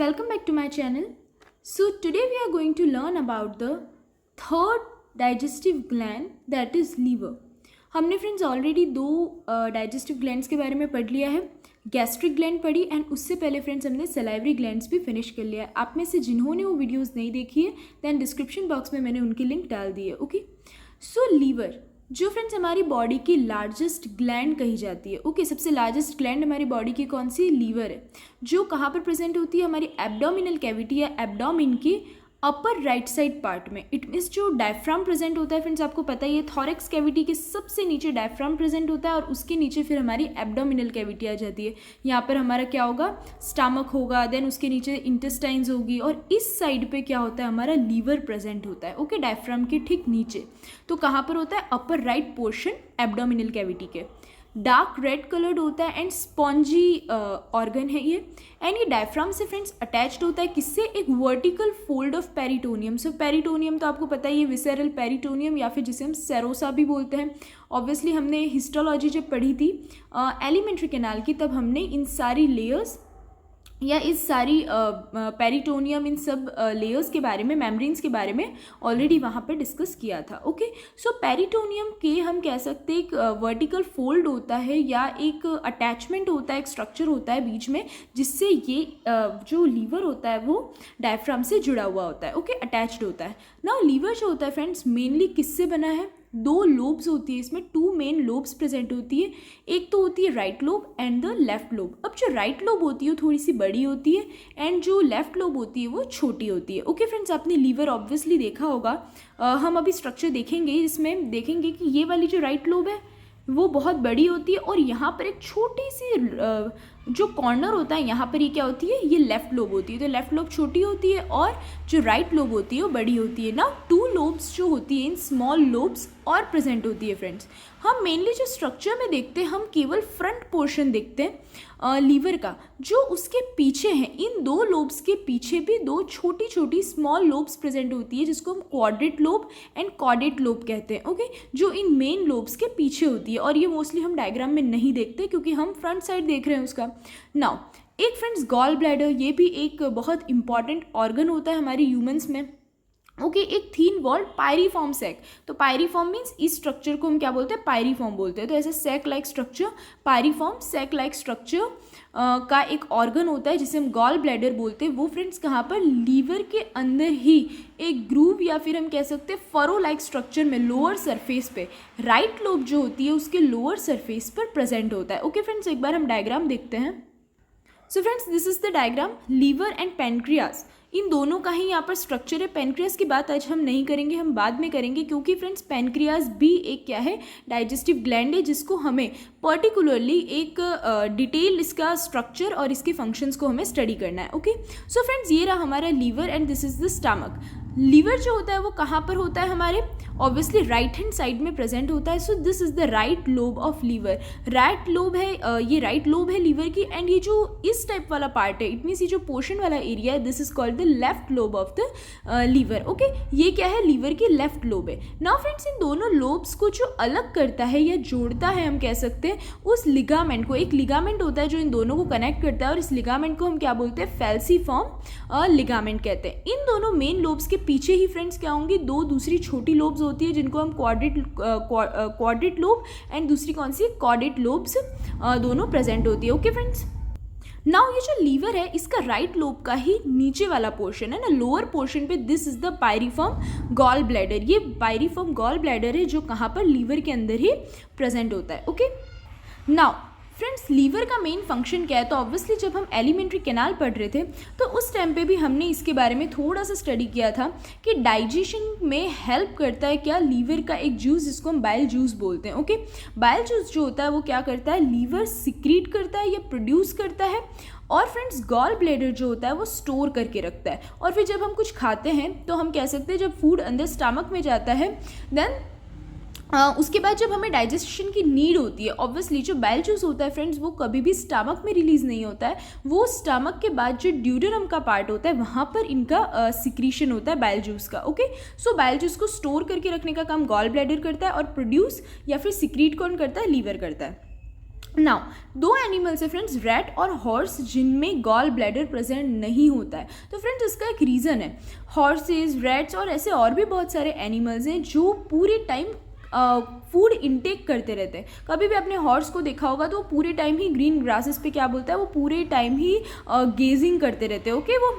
welcome back to my channel. So today we are going to learn about the third digestive gland, that is liver. हमने friends already दो digestive glands के बारे में पढ़ लिया है. गैस्ट्रिक ग्लैंड पढ़ी एंड उससे पहले फ्रेंड्स हमने सलाइवरी ग्लैंड्स भी फिनिश कर लिया है. आप में से जिन्होंने वो वीडियोस नहीं देखी है दैन डिस्क्रिप्शन बॉक्स में मैंने उनकी लिंक डाल दी है. ओके, सो लीवर जो फ्रेंड्स हमारी बॉडी की लार्जेस्ट ग्लैंड कही जाती है. ओके, सबसे लार्जेस्ट ग्लैंड हमारी बॉडी की कौन सी? लीवर है, जो कहाँ पर प्रेजेंट होती है? हमारी एब्डोमिनल कैविटी या एब्डोमिन की अपर राइट साइड पार्ट में. इट मीन्स जो डायफ्राम प्रेजेंट होता है फ्रेंड्स, आपको पता ही है थॉरेक्स कैविटी के सबसे नीचे डायफ्राम प्रेजेंट होता है और उसके नीचे फिर हमारी एब्डोमिनल कैविटी आ जाती है. यहाँ पर हमारा क्या होगा? स्टमक होगा, देन उसके नीचे इंटेस्टाइन्स होगी और इस साइड पे क्या होता है? हमारा लीवर प्रेजेंट होता है. ओके, डायफ्राम के ठीक नीचे. तो कहाँ पर होता है? Upper right portion abdominal cavity के. डार्क रेड कलर्ड होता है एंड स्पॉन्जी ऑर्गन है ये. एंड ये डायफ्राम से फ्रेंड्स अटैच्ड होता है किससे? एक vertical fold of peritoneum. So peritoneum तो आपको पता ही है, विसेरल पेरिटोनियम या फिर जिसे हम सेरोसा भी बोलते हैं. ऑब्वियसली हमने हिस्टोलॉजी जब पढ़ी थी एलिमेंट्री कैनाल की, तब हमने इन सारी लेयर्स या इस सारी पेरिटोनियम इन सब लेयर्स के बारे में, मेम्ब्रेन्स के बारे में ऑलरेडी वहाँ पे डिस्कस किया था. ओके, सो पेरिटोनियम के हम कह सकते हैं एक वर्टिकल फोल्ड होता है या एक अटैचमेंट होता है, एक स्ट्रक्चर होता है बीच में, जिससे ये जो लीवर होता है वो डायफ्राम से जुड़ा हुआ होता है. ओके, अटैच्ड होता है. नाउ लीवर जो होता है फ्रेंड्स मेनली किससे बना है? दो लोब्स होती है इसमें, टू मेन लोब्स प्रेजेंट होती है. एक तो होती है right lobe and the left lobe. अब जो राइट लोब होती है वो थोड़ी सी बड़ी होती है एंड जो लेफ्ट लोब होती है वो छोटी होती है. ओके फ्रेंड्स, आपने लीवर ऑब्वियसली देखा होगा. हम अभी स्ट्रक्चर देखेंगे, इसमें देखेंगे कि ये वाली जो राइट लोब है वो बहुत बड़ी होती है और यहाँ पर एक छोटी सी जो कॉर्नर होता है यहाँ पर, ये क्या होती है? ये लेफ्ट लोब होती है. तो लेफ्ट लोब छोटी होती है और जो राइट लोब होती है वो बड़ी होती है. ना टू लोब्स जो होती है इन स्मॉल लोब्स और प्रेजेंट होती है फ्रेंड्स. हम मेनली जो स्ट्रक्चर में देखते हैं, हम केवल फ्रंट पोर्शन देखते हैं लीवर का. जो उसके पीछे हैं, इन दो लोब्स के पीछे भी दो छोटी छोटी स्मॉल लोब्स प्रेजेंट होती है, जिसको हम quadrate lobe and caudate lobe कहते हैं. ओके, जो इन मेन लोब्स के पीछे होती है और ये मोस्टली हम डायग्राम में नहीं देखते क्योंकि हम फ्रंट साइड देख रहे हैं उसका. नाउ एक फ्रेंड्स गॉल ब्लैडर, ये भी एक बहुत इंपॉर्टेंट ऑर्गन होता है हमारी ह्यूमंस में. ओके, एक थीन वॉल्ड पायरीफॉर्म सैक. तो पायरीफॉर्म मीन्स इस स्ट्रक्चर को हम क्या बोलते हैं? पायरीफॉर्म बोलते हैं. तो ऐसे sac like structure, pyriform sac like structure का एक ऑर्गन होता है जिसे हम गॉल ब्लैडर बोलते हैं. वो फ्रेंड्स कहाँ पर? लीवर के अंदर ही एक ग्रूव या फिर हम कह सकते हैं फरो लाइक स्ट्रक्चर में लोअर सरफेस पे, राइट लोब जो होती है उसके लोअर सरफेस पर प्रेजेंट होता है. ओके फ्रेंड्स, एक बार हम डायग्राम देखते हैं. So friends, this is the diagram. Liver and pancreas, इन दोनों का ही यहाँ पर स्ट्रक्चर है. पेनक्रियास की बात आज हम नहीं करेंगे, हम बाद में करेंगे, क्योंकि फ्रेंड्स पेनक्रियास भी एक क्या है? डाइजेस्टिव ग्लैंड है, जिसको हमें पर्टिकुलरली एक डिटेल इसका स्ट्रक्चर और इसके फंक्शंस को हमें स्टडी करना है. ओके, सो फ्रेंड्स ये रहा हमारा liver and this is the stomach. Liver जो होता है वो कहाँ पर होता है? हमारे ऑब्वियसली राइट हैंड साइड में प्रेजेंट होता है. So this is the right lobe of liver. Right lobe है, ये राइट लोब है लीवर की. एंड ये जो इस टाइप वाला पार्ट है, इट मीन्स ये जो पोर्शन वाला एरिया है, this is called the left lobe of the liver. Okay, ये क्या है? लीवर की लेफ्ट लोब है. नाउ फ्रेंड्स, इन दोनों लोब्स को जो अलग करता है या जोड़ता है, हम कह सकते हैं उस लिगामेंट को. एक लिगामेंट होता है जो इन दोनों को कनेक्ट करता है और इस लिगामेंट को हम क्या बोलते हैं? फैल्सीफॉर्म लिगामेंट कहते हैं. इन दोनों मेन लोब्स के पीछे ही फ्रेंड्स क्या होंगी? दो दूसरी छोटी लोब्स होती है जिनको हम क्वाड्रेट लोब एंड दूसरी कौन सी? कॉर्डेट लोब्स दोनों प्रेजेंट होती है. ओके फ्रेंड्स, नाउ ये जो लीवर है इसका राइट लोब का ही नीचे वाला पोर्शन है ना, लोअर पोर्शन पे, this is the pyriform gall bladder. ये पायरीफॉर्म गॉल ब्लैडर है जो कहाँ पर? लीवर के अंदर ही प्रेजेंट होता है. ओके, नाउ फ्रेंड्स लीवर का मेन फंक्शन क्या है? तो ऑब्वियसली जब हम एलिमेंट्री कैनाल पढ़ रहे थे तो उस टाइम पे भी हमने इसके बारे में थोड़ा सा स्टडी किया था कि डाइजेशन में हेल्प करता है क्या? लीवर का एक जूस जिसको हम बाइल जूस बोलते हैं. ओके, बाइल जूस जो होता है वो क्या करता है? लीवर सिक्रीट करता है या प्रोड्यूस करता है. और फ्रेंड्स गॉल ब्लैडर जो होता है वो स्टोर करके रखता है. और फिर जब हम कुछ खाते हैं तो हम कह सकते हैं जब फूड अंदर स्टमक में जाता है, देन उसके बाद जब हमें डाइजेशन की नीड होती है, ऑब्वियसली जो बाइल जूस होता है फ्रेंड्स वो कभी भी स्टमक में रिलीज नहीं होता है. वो स्टमक के बाद जो ड्यूडेनम का पार्ट होता है वहाँ पर इनका सिक्रीशन होता है बाइल जूस का. ओके, सो बाइल जूस को स्टोर करके रखने का काम गॉल ब्लैडर करता है और प्रोड्यूस या फिर सिक्रीट कौन करता है? लीवर करता है. नाउ दो एनिमल्स है फ्रेंड्स, रैट और हॉर्स, जिनमें गॉल ब्लैडर प्रेजेंट नहीं होता है। तो फ्रेंड्स इसका एक रीज़न है, हॉर्सेज, रैट्स और ऐसे और भी बहुत सारे एनिमल्स हैं जो पूरे टाइम फूड इनटेक करते रहते हैं। कभी भी अपने हॉर्स को देखा होगा तो वो पूरे टाइम ही ग्रीन ग्रासेस पे क्या बोलता है, वो पूरे टाइम ही गेजिंग करते रहते हैं, ओके, वो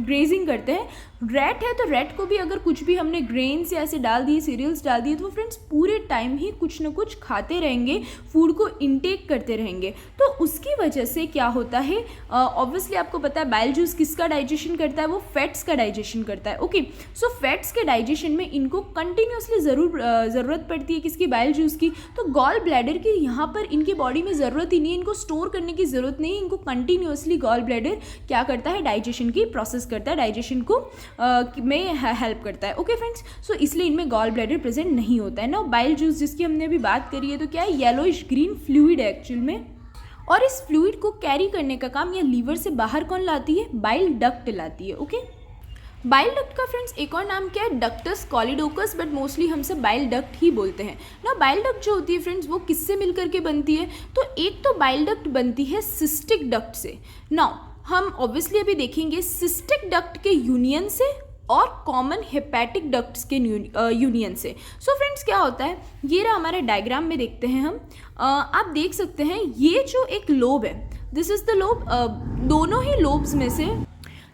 ग्रेजिंग करते हैं। रैट है तो रैट को भी अगर कुछ भी हमने ग्रेन्स या ऐसे डाल दिए, सीरियल्स डाल दिए, तो वो फ्रेंड्स पूरे टाइम ही कुछ ना कुछ खाते रहेंगे, फूड को इनटेक करते रहेंगे। तो उसकी वजह से क्या होता है, ऑब्वियसली आपको पता है बाइल जूस किसका डाइजेशन करता है, वो फैट्स का डाइजेशन करता है, ओके। सो फैट्स के डाइजेशन में इनको कंटिन्यूसली ज़रूरत पड़ती है किसकी, बाइल जूस की। तो गॉल ब्लैडर की यहाँ पर इनकी बॉडी में ज़रूरत ही नहीं है, इनको स्टोर करने की ज़रूरत नहीं है, इनको कंटिन्यूसली गॉल ब्लैडर क्या करता है, डाइजेशन की प्रोसेस करता है, डाइजेशन को में हेल्प करता है, ओके फ्रेंड्स। सो इसलिए इनमें गॉल ब्लैडर प्रेजेंट नहीं होता है ना। बाइल जूस जिसकी हमने अभी बात करी है, तो क्या है, येलोइश ग्रीन फ्लूइड है एक्चुअल में, और इस फ्लूइड को कैरी करने का काम या लीवर से बाहर कौन लाती है, बाइल डक्ट लाती है, ओके। बाइल डक्ट का फ्रेंड्स एक और नाम क्या है, डक्टस कॉलिडोकस, बट मोस्टली हम सब बाइल डक्ट ही बोलते हैं ना। बाइल डक्ट जो होती है फ्रेंड्स वो किससे मिलकर के बनती है, तो एक तो बाइल डक्ट बनती है सिस्टिक डक्ट से। नाउ हम ऑब्वियसली अभी देखेंगे सिस्टिक डक्ट के यूनियन से और कॉमन हेपेटिक डक्ट्स के यूनियन से। सो फ्रेंड्स क्या होता है, ये रहा हमारे डायग्राम में देखते हैं हम, आप देख सकते हैं ये जो एक लोब है, दिस इज द लोब, दोनों ही लोब्स में से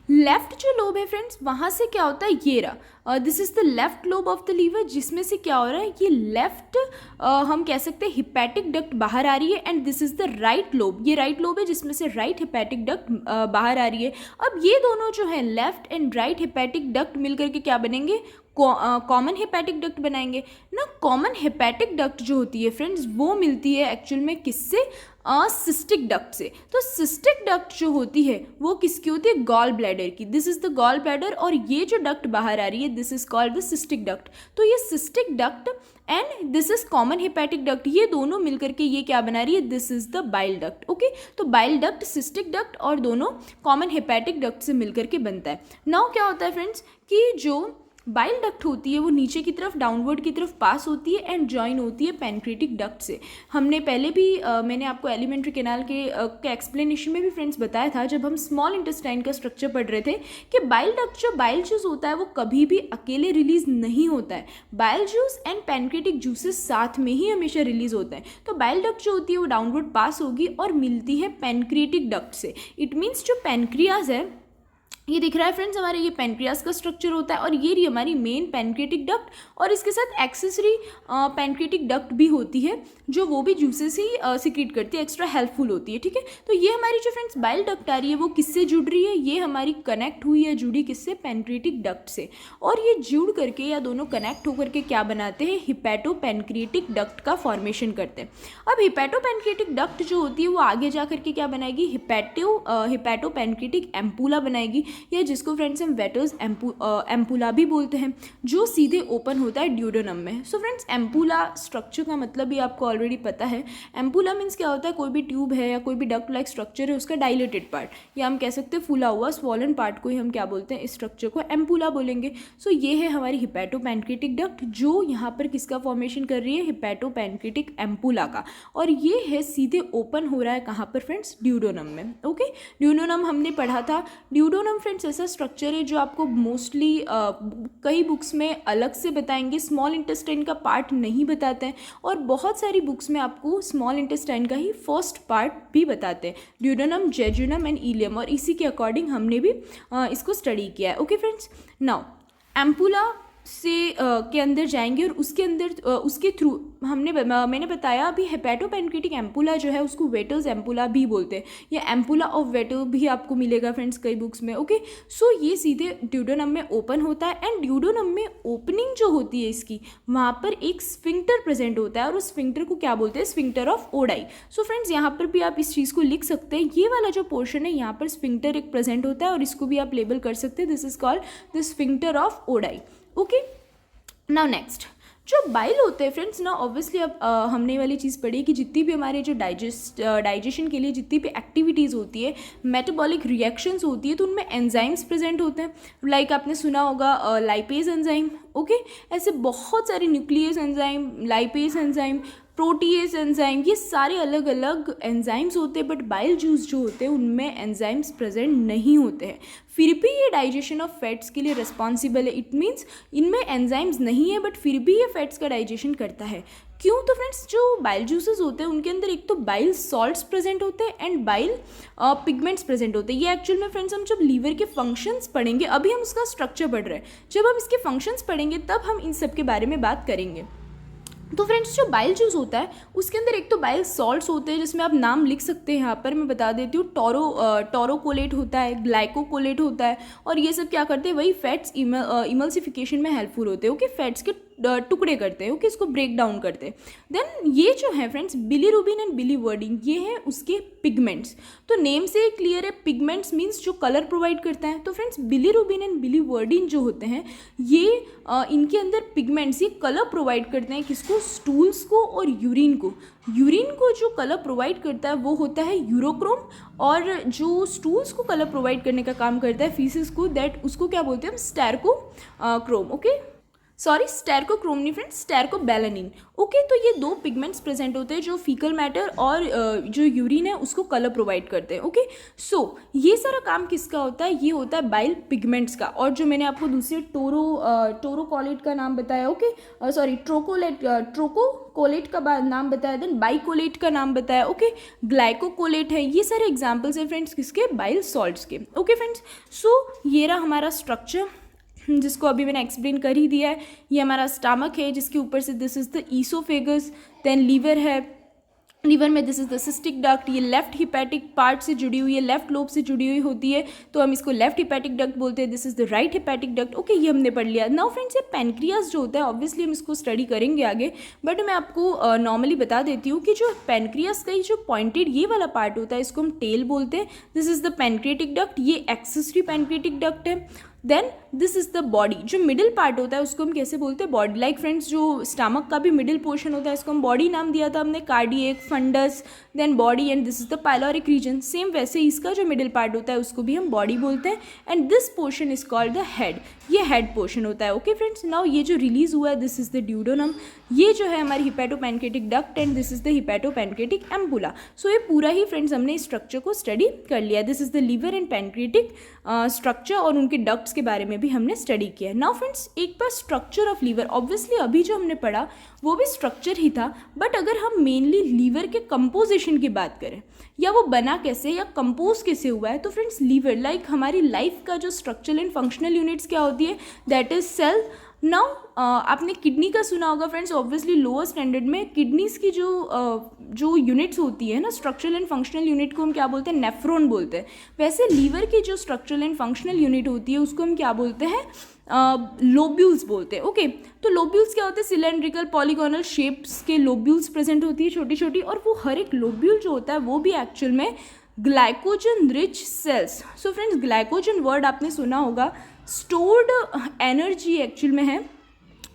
लेफ्ट जो लोब है फ्रेंड्स वहाँ से क्या होता है, ये रहा, this is the left lobe of the liver, जिसमें से क्या हो रहा है, ये लेफ्ट हम कह सकते हैं हिपैटिक डक्ट बाहर आ रही है, and this is the right lobe, ये राइट लोब है जिसमें से राइट हिपैटिक डक्ट बाहर आ रही है। अब ये दोनों जो है left and right hepatic duct मिलकर के क्या बनेंगे, कॉमन हेपेटिक डक्ट बनाएंगे ना। कॉमन हेपेटिक डक्ट जो होती है फ्रेंड्स वो मिलती है एक्चुअल में किससे, सिस्टिक डक्ट से। तो सिस्टिक डक्ट जो होती है वो किसकी होती है, गॉल ब्लैडर की, this is the gall bladder, और ये जो डक्ट बाहर आ रही है this is called the cystic duct. तो ये cystic duct and this is common hepatic duct, ये दोनों मिलकर के ये क्या बना रही है, this is the bile duct, okay. तो बाइल डक्ट, सिस्टिक डक्ट और दोनों कॉमन हेपेटिक डक्ट से मिलकर के बनता है। नाउ क्या होता है फ्रेंड्स कि जो बाइल डक्ट होती है वो नीचे की तरफ डाउनवर्ड की तरफ पास होती है एंड जॉइन होती है पेनक्रेटिक डक्ट से। हमने पहले भी मैंने आपको एलिमेंट्री कैनाल के एक्सप्लेनेशन में भी फ्रेंड्स बताया था जब हम स्मॉल इंटेस्टाइन का स्ट्रक्चर पढ़ रहे थे कि बाइल डक्ट जो बाइल जूस होता है वो कभी भी अकेले रिलीज नहीं होता है, bile juice and pancreatic juices साथ में ही हमेशा रिलीज होते हैं। तो बाइल डक्ट जो होती है वो डाउनवर्ड पास होगी और मिलती है पेनक्रेटिक डक्ट से। इट मीन्स जो पेनक्रियाज है, ये दिख रहा है फ्रेंड्स हमारे, ये पेनक्रियास का स्ट्रक्चर होता है और ये रही हमारी मेन पेनक्रेटिक डक्ट, और इसके साथ एक्सेसरी पेनक्रेटिक डक्ट भी होती है जो वो भी जूसेस ही सिक्रीट करती है, एक्स्ट्रा हेल्पफुल होती है, ठीक है। तो ये हमारी जो फ्रेंड्स बाइल डक्ट आ रही है वो किससे जुड़ रही है, ये हमारी कनेक्ट हुई है, जुड़ी किससे, पेनक्रेटिक डक्ट से, और ये जुड़ करके या दोनों कनेक्ट होकर के क्या बनाते हैं, हिपैटो पेनक्रेटिक डक्ट का फॉर्मेशन करते हैं। अब हिपैटो पेनक्रेटिक डक्ट जो होती है वो आगे जा करके क्या बनाएगी, हिपैटो पेनक्रेटिक एम्पूला बनाएगी, या जिसको फ्रेंड्स हम वेटर्स एम्पूला भी बोलते हैं, जो सीधे ओपन होता है ड्यूडेनम में। सो फ्रेंड्स एम्पूला स्ट्रक्चर का मतलब भी आपको ऑलरेडी पता है। एम्पूला मीन्स क्या होता है, कोई भी ट्यूब है या कोई भी डक्ट लाइक स्ट्रक्चर है उसका डायलेटेड पार्ट, या हम कह सकते हैं फूला हुआ स्वॉलन पार्ट को ही हम क्या बोलते हैं, इस स्ट्रक्चर को एम्पूला बोलेंगे। सो ये है हमारी हिपैटो पेनक्रेटिक डक्ट जो यहाँ पर किसका फॉर्मेशन कर रही है, हिपैटो पेनक्रेटिक एम्पूला का, और ये है सीधे ओपन हो रहा है कहाँ पर फ्रेंड्स, ड्यूडेनम में, ओके। ड्यूडेनम हमने पढ़ा था। ड्यूडेनम फ्रेंड्स ऐसा स्ट्रक्चर है जो आपको मोस्टली कई बुक्स में अलग से बताएंगे, स्मॉल इंटेस्टाइन का पार्ट नहीं बताते हैं, और बहुत सारी बुक्स में आपको स्मॉल इंटेस्टाइन का ही फर्स्ट पार्ट भी बताते हैं, ड्यूडेनम, जेजुनम एंड इलियम, और इसी के अकॉर्डिंग हमने भी इसको स्टडी किया है, ओके फ्रेंड्स। नाउ एम्पूला से के अंदर जाएंगे और उसके अंदर उसके थ्रू मैंने बताया अभी हेपेटो पेनक्रेटिक एम्पूला जो है उसको वेटर्स एम्पूला भी बोलते हैं, या एम्पूला ऑफ वेटर भी आपको मिलेगा फ्रेंड्स कई बुक्स में, ओके। सो ये सीधे ड्यूडेनम में ओपन होता है, एंड ड्यूडेनम में ओपनिंग जो होती है इसकी वहाँ पर एक स्फिंक्टर प्रेजेंट होता है, और उस स्फिंक्टर को क्या बोलते हैं, sphincter of Oddi. So friends यहाँ पर भी आप इस चीज़ को लिख सकते हैं, ये वाला जो पोर्शन है यहाँ पर स्फिंक्टर एक प्रेजेंट होता है और इसको भी आप लेबल कर सकते हैं, this is called the sphincter of Oddi, okay. Now next जो बाइल होते हैं फ्रेंड्स ना, ऑब्वियसली अब हमने वाली चीज़ पढ़ी कि जितनी भी हमारे जो डाइजेशन के लिए जितनी भी एक्टिविटीज़ होती है, मेटाबॉलिक रिएक्शंस होती है, तो उनमें एंजाइम्स प्रेजेंट होते हैं, लाइक आपने सुना होगा लाइपेज एंजाइम, ओके। ऐसे बहुत सारे nucleus enzyme, lipase enzyme, protease enzyme, ये सारे अलग अलग एंजाइम्स होते हैं, बट बाइल जूस जो होते हैं उनमें एंजाइम्स प्रेजेंट नहीं होते हैं, फिर भी ये डाइजेशन ऑफ फैट्स के लिए रिस्पॉन्सिबल है। इट मीन्स इनमें एंजाइम्स नहीं है बट फिर भी ये फैट्स का डाइजेशन करता है। क्यों? तो फ्रेंड्स जो बाइल जूसेस होते हैं उनके अंदर एक तो बाइल सॉल्ट्स प्रेजेंट होते हैं एंड बाइल पिगमेंट्स प्रेजेंट होते हैं। ये एक्चुअल में फ्रेंड्स हम जब लीवर के फंक्शंस पढ़ेंगे, अभी हम उसका स्ट्रक्चर पढ़ रहे हैं, जब हम इसके फंक्शंस पढ़ेंगे तब हम इन सब के बारे में बात करेंगे। तो फ्रेंड्स जो बाइल जूस होता है उसके अंदर एक तो बाइल सॉल्ट्स होते हैं, जिसमें आप नाम लिख सकते हैं, यहाँ पर मैं बता देती हूँ। टोरोकोलेट होता है, ग्लाइकोकोलेट होता है, और ये सब क्या करते हैं, वही फैट्स इमल्सिफिकेशन में हेल्पफुल होते हैं। ओके, फैट्स के टुकड़े करते हैं, ओके, इसको ब्रेक डाउन करते हैं। देन ये जो है फ्रेंड्स बिलीरुबिन एंड बिलीवर्डिन, ये हैं उसके पिगमेंट्स। तो नेम से क्लियर है, पिगमेंट्स मीन्स जो कलर प्रोवाइड करता है। तो फ्रेंड्स बिलीरुबिन एंड बिलीवर्डिन जो होते हैं ये इनके अंदर पिगमेंट्स, ये कलर प्रोवाइड करते हैं किसको, स्टूल्स को और यूरिन को। यूरिन को जो कलर प्रोवाइड करता है वो होता है यूरोक्रोम, और जो स्टूल्स को कलर प्रोवाइड करने का काम करता है फीसिस को, दैट उसको क्या बोलते हैं हम, स्टेरकोक्रोम। ओके, सॉरी स्टेरकोक्रोम नहीं फ्रेंड्स, स्टेरकोबैलेनिन। ओके, तो ये दो पिगमेंट्स प्रेजेंट होते हैं जो फीकल मैटर और जो यूरिन है उसको कलर प्रोवाइड करते हैं। ओके, सो ये सारा काम किसका होता है, ये होता है बाइल पिगमेंट्स का। और जो मैंने आपको दूसरे टोरोकोलेट का नाम बताया, ओके सॉरी ट्रोकोकोलेट का नाम बताया, देन बाइकोलेट का नाम बताया, ओके, ग्लाइकोकोलेट है, ये सारे एग्जाम्पल्स हैं फ्रेंड्स किसके, बाइल सॉल्ट्स के। ओके फ्रेंड्स, सो ये रहा हमारा स्ट्रक्चर जिसको अभी मैंने एक्सप्लेन कर ही दिया है। ये हमारा स्टमक है जिसके ऊपर से this is the oesophagus, then liver है, लीवर में this is the cystic duct, ये लेफ्ट हिपैटिक पार्ट से जुड़ी हुई है, लेफ्ट लोब से जुड़ी हुई होती है, तो हम इसको लेफ्ट हिपैटिक डक्ट बोलते हैं। This is the right hepatic duct. Okay, ये हमने पढ़ लिया। नाउ फ्रेंड्स ये पैनक्रियास जो होता है, ऑब्वियसली हम इसको स्टडी करेंगे आगे, बट मैं आपको नॉर्मली बता देती हूँ कि जो पैनक्रियास का जो पॉइंटेड ये वाला पार्ट होता है इसको हम टेल बोलते हैं। This is the pancreatic duct, ये एक्सेसरी पैनक्रिएटिक डक्ट है। Then this is the body, जो मिडिल पार्ट होता है उसको हम कैसे बोलते हैं, बॉडी। लाइक फ्रेंड्स जो स्टमक का भी मिडिल पोर्शन होता है इसको हम बॉडी नाम दिया था हमने, cardiac, fundus, then body, and this is the pyloric region. Same वैसे इसका जो मिडिल पार्ट होता है उसको भी हम बॉडी बोलते हैं, and this portion is called the head, ये हेड पोर्शन होता है। ओके फ्रेंड्स, नाउ ये जो रिलीज हुआ है दिस इज द ड्यूडेनम, ये जो है हमारी hepatopancreatic duct, and this is the hepatopancreatic ampulla. So ये पूरा ही फ्रेंड्स हमने इस स्ट्रक्चर को स्टडी कर लिया। This is the liver and pancreatic structure, और उनके डक्ट्स के बारे में भी हमने स्टडी किया है। नाउ फ्रेंड्स एक बार स्ट्रक्चर ऑफ लीवर, ऑब्वियसली अभी जो हमने पढ़ा वो भी स्ट्रक्चर ही था, बट अगर हम मेनली लीवर के कंपोजिशन की बात करें या वो बना कैसे या कंपोज कैसे हुआ है, तो फ्रेंड्स लीवर लाइक हमारी लाइफ का जो स्ट्रक्चरल एंड फंक्शनल यूनिट्स क्या होती है, दैट इज सेल। नाउ आपने किडनी का सुना होगा फ्रेंड्स, ऑब्वियसली लोअर स्टैंडर्ड में किडनीज की जो यूनिट्स होती है ना, स्ट्रक्चरल एंड फंक्शनल यूनिट को हम क्या बोलते हैं, नेफ्रॉन बोलते हैं। वैसे लीवर की जो स्ट्रक्चरल एंड फंक्शनल यूनिट होती है उसको हम क्या बोलते हैं, लोब्यूल्स बोलते हैं। ओके, तो लोब्यूल्स क्या होते हैं, सिलेंड्रिकल पॉलीगोनल शेप्स के लोब्यूल्स प्रेजेंट होती है छोटी छोटी, और वो हर एक लोब्यूल जो होता है वो भी एक्चुअल में glycogen rich cells. So friends glycogen word आपने सुना होगा, स्टोर्ड एनर्जी एक्चुअल में है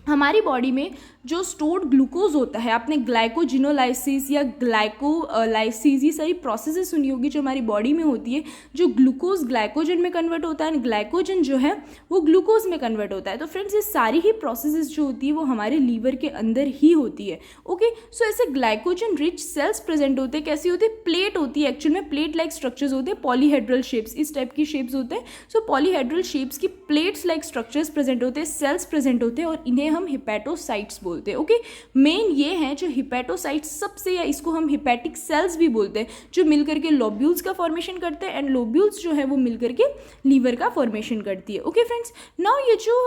हमारी बॉडी में। जो स्टोर्ड ग्लूकोज होता है, आपने ग्लाइकोजिनोलाइसिस या ग्लाइकोलाइसिस ये सारी प्रोसेसेस सुनी होगी जो हमारी बॉडी में होती है, जो ग्लूकोज ग्लाइकोजन में कन्वर्ट होता है, ग्लाइकोजन जो है वो ग्लूकोज में कन्वर्ट होता है। तो फ्रेंड्स ये सारी ही प्रोसेसेस जो होती है वो हमारे लीवर के अंदर ही होती है। ओके, सो ऐसे ग्लाइकोजन रिच सेल्स प्रेजेंट होते हैं, कैसी होती है, प्लेट होती है, एक्चुअल में प्लेट लाइक स्ट्रक्चर्स होते हैं, पॉलीहेड्रल शेप्स, इस टाइप की शेप्स होते हैं। सो पॉलीहेड्रल शेप्स की प्लेट्स लाइक स्ट्रक्चर्स प्रेजेंट होते हैं, सेल्स प्रेजेंट होते हैं, और इन्हें हम हिपैटोसाइट्स बोलते हैं। ओके, मेन ये हैं जो हिपैटोसाइट्स सबसे, या इसको हम हिपैटिक सेल्स भी बोलते हैं, जो मिलकर के लोब्यूल्स का फॉर्मेशन करते हैं, एंड लोब्यूल्स जो है वो मिलकर के लीवर का फॉर्मेशन करती है। ओके फ्रेंड्स, नाउ ये जो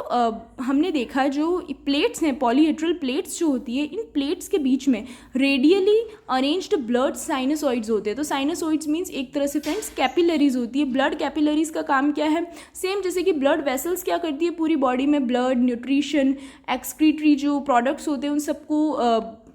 हमने देखा जो प्लेट्स हैं, पॉलीहेड्रल प्लेट्स जो होती है, इन प्लेट्स के बीच में रेडियली अरेंज्ड ब्लड साइनसॉइड्स होते हैं। तो साइनसॉइड्स मीन्स एक तरह से फ्रेंड्स कैपिलरीज होती है। ब्लड कैपिलरीज का काम क्या है, सेम जैसे कि ब्लड वेसल्स क्या करती है पूरी बॉडी में, ब्लड, न्यूट्रिशन, एक्सक्रीटरी जो प्रोडक्ट्स होते हैं उन सबको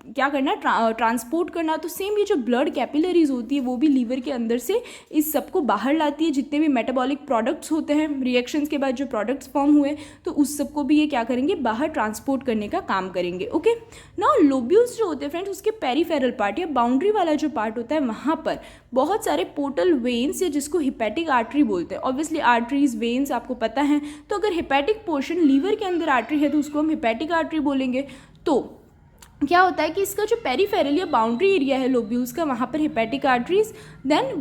क्या करना, ट्रांसपोर्ट करना। तो सेम ये जो ब्लड कैपिलरीज होती है वो भी लीवर के अंदर से इस सबको बाहर लाती है, जितने भी मेटाबॉलिक प्रोडक्ट्स होते हैं, रिएक्शंस के बाद जो प्रोडक्ट्स फॉर्म हुए, तो उस सबको भी ये क्या करेंगे, बाहर ट्रांसपोर्ट करने का काम करेंगे। ओके, नाउ लोब्यूल्स जो होते हैं फ्रेंड्स, उसके पेरिफेरल पार्ट या बाउंड्री वाला जो पार्ट होता है वहाँ पर बहुत सारे पोर्टल वेन्स है जिसको हिपैटिक आर्टरी बोलते हैं। ऑब्वियसली आर्टरीज, वेन्स आपको पता है, तो अगर हिपैटिक पोर्शन लीवर के अंदर आर्टरी है तो उसको हम हिपैटिक आर्टरी बोलेंगे। तो क्या होता है कि इसका जो पेरिफेरल या बाउंड्री एरिया है लोब्यूल्स का, वहाँ पर hepatic arteries, then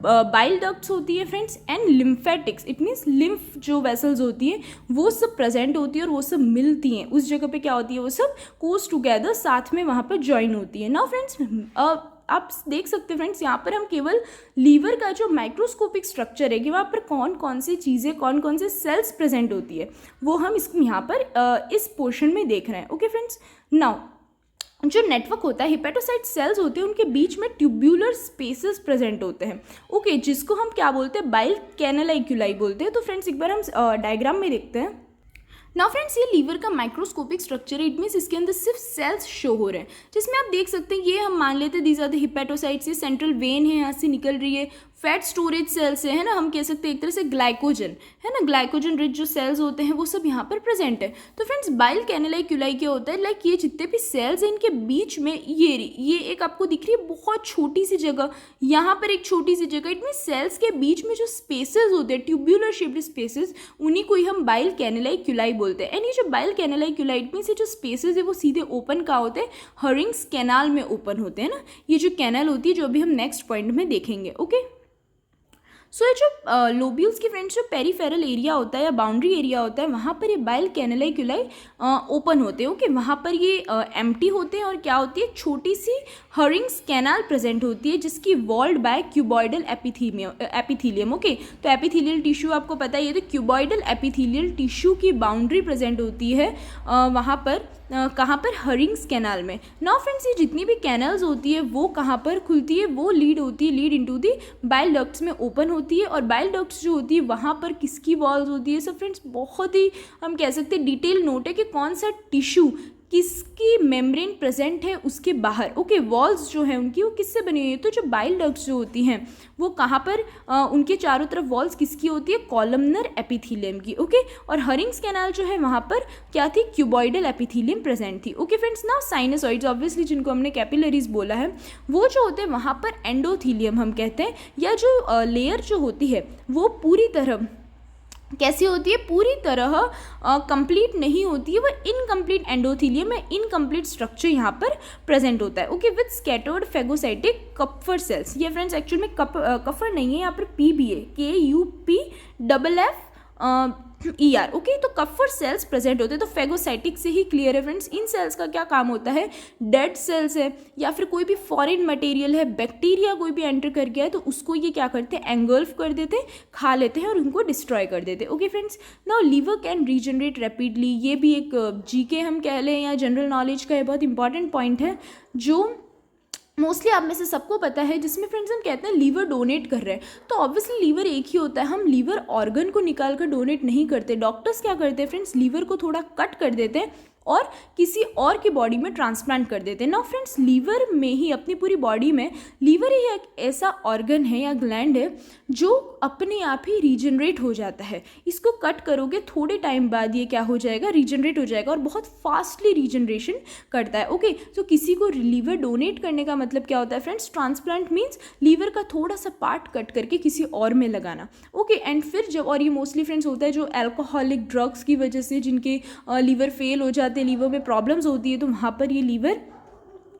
bile ducts होती है friends, and lymphatics, it means lymph जो वेसल्स होती है वो सब प्रेजेंट होती है और वो सब मिलती हैं उस जगह पे। क्या होती है, वो सब कोस टुगेदर साथ में वहाँ पर ज्वाइन होती है। नाउ फ्रेंड्स आप देख सकते हैं फ्रेंड्स, यहाँ पर हम केवल लीवर का जो माइक्रोस्कोपिक स्ट्रक्चर है कि वहाँ पर कौन कौन सी चीज़ें, कौन कौन से सेल्स प्रेजेंट होती है, वो हम इसको यहाँ पर इस पोर्शन में देख रहे हैं। ओके फ्रेंड्स, नाउ जो नेटवर्क होता है, हिपेटोसाइट सेल्स होते हैं, उनके बीच में ट्यूब्यूलर स्पेसेस प्रेजेंट होते हैं। ओके, जिसको हम क्या बोलते हैं, बाइल कैनालाइक्यूलाई बोलते हैं। तो फ्रेंड्स एक बार हम डायग्राम में देखते हैं। नाउ फ्रेंड्स, ये लीवर का माइक्रोस्कोपिक स्ट्रक्चर है, इट मीन्स इसके अंदर सिर्फ सेल्स शो हो रहे हैं, जिसमें आप देख सकते हैं ये हम मान लेते हैं दीज आर द हिपेटोसाइट्स, ये सेंट्रल वेन है, यहाँ से निकल रही है, फैट स्टोरेज सेल्स है ना, हम कह सकते हैं एक तरह से ग्लाइकोजन है ना, ग्लाइकोजन रिच जो सेल्स होते हैं वो सब यहाँ पर प्रेजेंट है। तो फ्रेंड्स बाइल कैनालाइक्यूलाई क्या होता है, लाइक ये जितने भी सेल्स हैं इनके बीच में ये एक आपको दिख रही है बहुत छोटी सी जगह, यहाँ पर एक छोटी सी जगह, इट मीन सेल्स के बीच में जो स्पेसेस होते हैं, ट्यूब्यूलर शेप्ड स्पेसेस, उन्हीं को ही हम बाइल कैनालाइक्यूलाई बोलते हैं। एंड ये जो बाइल कैनालाइक्यूलाई, इट मीन्स ये जो स्पेसेस है वो सीधे ओपन कहाँ होते हैं, हरिंग्स कैनाल में ओपन होते हैं ना, ये जो कैनाल होती है जो अभी हम नेक्स्ट पॉइंट में देखेंगे। ओके, सो ये जो लोब्यूल्स की फ्रेंड्स जो पेरीफेरल एरिया होता है या बाउंड्री एरिया होता है, वहाँ पर ये बाइल कैनालाइक्यूलाई ओपन होते हैं। ओके, वहाँ पर ये एम्प्टी होते हैं और क्या होती है, छोटी सी हरिंग्स कैनाल प्रेजेंट होती है जिसकी walled by cuboidal epithelium. Okay, तो एपिथीलियल टिश्यू आपको पता ही है, तो क्यूबॉइडल एपिथीलियल टिश्यू की बाउंड्री प्रेजेंट होती है वहाँ पर, कहाँ पर, हरिंग्स कैनाल में। नाउ फ्रेंड्स, ये जितनी भी कैनल्स होती है वो कहाँ पर खुलती है, वो लीड होती है, lead into the bile ducts में ओपन होती है। और बाइल डक्ट्स जो होती है वहाँ पर किसकी वॉल्स होती है, सब फ्रेंड्स बहुत ही हम कह सकते हैं डिटेल नोट है कि कौन सा टिश्यू किसकी मेम्ब्रेन प्रेजेंट है उसके बाहर। ओके, वॉल्स जो है उनकी वो किससे बनी हुई है, तो जो बाइल डक्ट्स जो होती हैं वो कहाँ पर, उनके चारों तरफ वॉल्स किसकी होती है, कॉलमनर एपिथीलियम की। ओके, और हरिंग्स कैनाल जो है वहाँ पर क्या थी, क्यूबॉइडल एपिथीलियम प्रेजेंट थी। ओके फ्रेंड्स, नाउ साइनसॉइड्स ऑब्वियसली जिनको हमने कैपिलरीज बोला है, वो जो होते हैं वहाँ पर एंडोथीलियम हम कहते हैं, या जो लेयर जो होती है वो पूरी तरह कैसी होती है, पूरी तरह कंप्लीट नहीं होती है, वो इनकम्प्लीट एंडोथीलियम में इनकम्प्लीट स्ट्रक्चर यहाँ पर प्रेजेंट होता है। Okay, with scattered phagocytic Kupffer cells. ये फ्रेंड्स एक्चुअल में कफर नहीं है, यहाँ पर पी भी है, KUPFFER। ओके, तो कफर सेल्स प्रेजेंट होते हैं। तो फेगोसाइटिक से ही क्लियर है फ्रेंड्स, इन सेल्स का क्या काम होता है, डेड सेल्स है या फिर कोई भी फॉरेन मटेरियल है, बैक्टीरिया कोई भी एंटर कर गया है तो उसको ये क्या करते हैं, एंगल्फ कर देते हैं, खा लेते हैं और उनको डिस्ट्रॉय कर देते हैं। Okay friends, now liver can regenerate rapidly, ये भी एक जीके हम कह लें या जनरल नॉलेज का ये बहुत इंपॉर्टेंट पॉइंट है जो मोस्टली आप में से सबको पता है, जिसमें फ्रेंड्स हम कहते हैं लीवर डोनेट कर रहे हैं। तो ऑब्वियसली लीवर एक ही होता है, हम लीवर ऑर्गन को निकाल कर डोनेट नहीं करते। डॉक्टर्स क्या करते हैं फ्रेंड्स, लीवर को थोड़ा कट कर देते हैं और किसी और की बॉडी में ट्रांसप्लांट कर देते हैं। नाउ फ्रेंड्स, लीवर में ही अपनी पूरी बॉडी में लीवर ही एक ऐसा ऑर्गन है या ग्लैंड है जो अपने आप ही रीजनरेट हो जाता है। इसको कट करोगे थोड़े टाइम बाद ये क्या हो जाएगा, रीजनरेट हो जाएगा और बहुत फास्टली रीजनरेशन करता है। ओके, तो किसी को लीवर डोनेट करने का मतलब क्या होता है फ्रेंड्स, ट्रांसप्लांट मीन्स लीवर का थोड़ा सा पार्ट कट करके किसी और में लगाना। ओके, एंड फिर जब, और ये मोस्टली फ्रेंड्स होता है जो एल्कोहलिक ड्रग्स की वजह से जिनके लीवर फेल हो जाते, लीवर में प्रॉब्लम्स होती है, तो वहाँ पर ये लीवर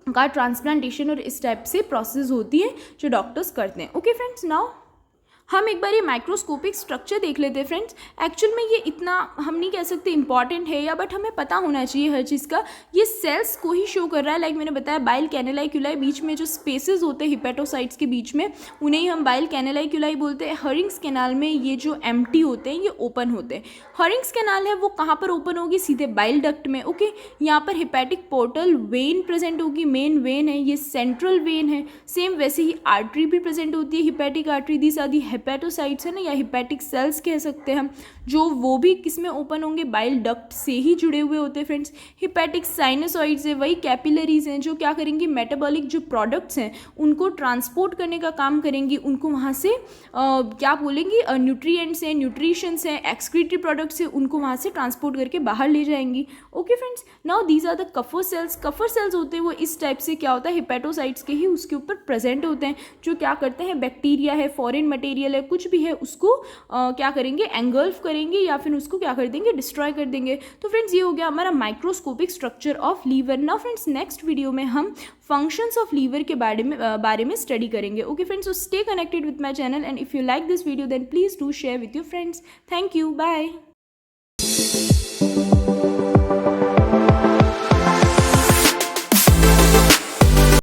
का ट्रांसप्लांटेशन और इस टाइप से प्रोसेस होती है जो डॉक्टर्स करते हैं। ओके फ्रेंड्स, नाउ हम एक बार ये माइक्रोस्कोपिक स्ट्रक्चर देख लेते हैं फ्रेंड्स। एक्चुअल में ये इतना हम नहीं कह सकते इंपॉर्टेंट है या, बट हमें पता होना चाहिए हर चीज़ का। ये सेल्स को ही शो कर रहा है, लाइक मैंने बताया बाइल कैनालाइक्यूलाई, बीच में जो स्पेसेस होते हैं हिपेटोसाइट्स के बीच में उन्हें ही हम बाइल कैनालाइक्यूलाई बोलते हैं। हरिंग्स कैनाल में ये जो एम्प्टी होते हैं ये ओपन होते हैं। हरिंग्स कैनाल है वो कहाँ पर ओपन होगी, सीधे बाइल डक्ट में। ओके, यहाँ पर हिपैटिक पोर्टल वेन प्रेजेंट होगी, मेन वेन है, ये सेंट्रल वेन है। सेम वैसे ही आर्टरी भी प्रेजेंट होती है, हिपैटिक आर्टरी, दी सादी हेपेटोसाइट्स है ना, या हिपैटिक सेल्स कह सकते हैं हम, जो वो भी किस में ओपन होंगे, बाइल डक्ट से ही जुड़े हुए होते हैं फ्रेंड्स। हिपैटिक साइनसॉइड्स है, वही कैपिलरीज हैं जो क्या करेंगी, मेटाबॉलिक जो प्रोडक्ट्स हैं उनको ट्रांसपोर्ट करने का काम करेंगी, उनको वहाँ से क्या बोलेंगी, न्यूट्रिएंट्स हैं, न्यूट्रिशंस हैं, एक्सक्रीटरी प्रोडक्ट्स हैं, उनको वहाँ से ट्रांसपोर्ट करके बाहर ले जाएंगी। Okay friends, now these are the Kupffer cells. Kupffer cells होते हैं वो इस टाइप से क्या होता है, हिपैटोसाइट्स के ही उसके ऊपर प्रेजेंट होते हैं, जो क्या करते हैं, बैक्टीरिया है, फॉरेन मटेरियल मटेरियल है, कुछ भी है, उसको क्या करेंगे, एंगल्फ करेंगे या फिर उसको क्या कर देंगे, डिस्ट्रॉय कर देंगे। तो फ्रेंड्स ये हो गया हमारा microscopic structure of liver. Now friends next video में हम फंक्शंस ऑफ लीवर के बारे में स्टडी करेंगे। Okay friends, so stay connected with my channel and if you like this video then please do share with your friends. Thank you, bye.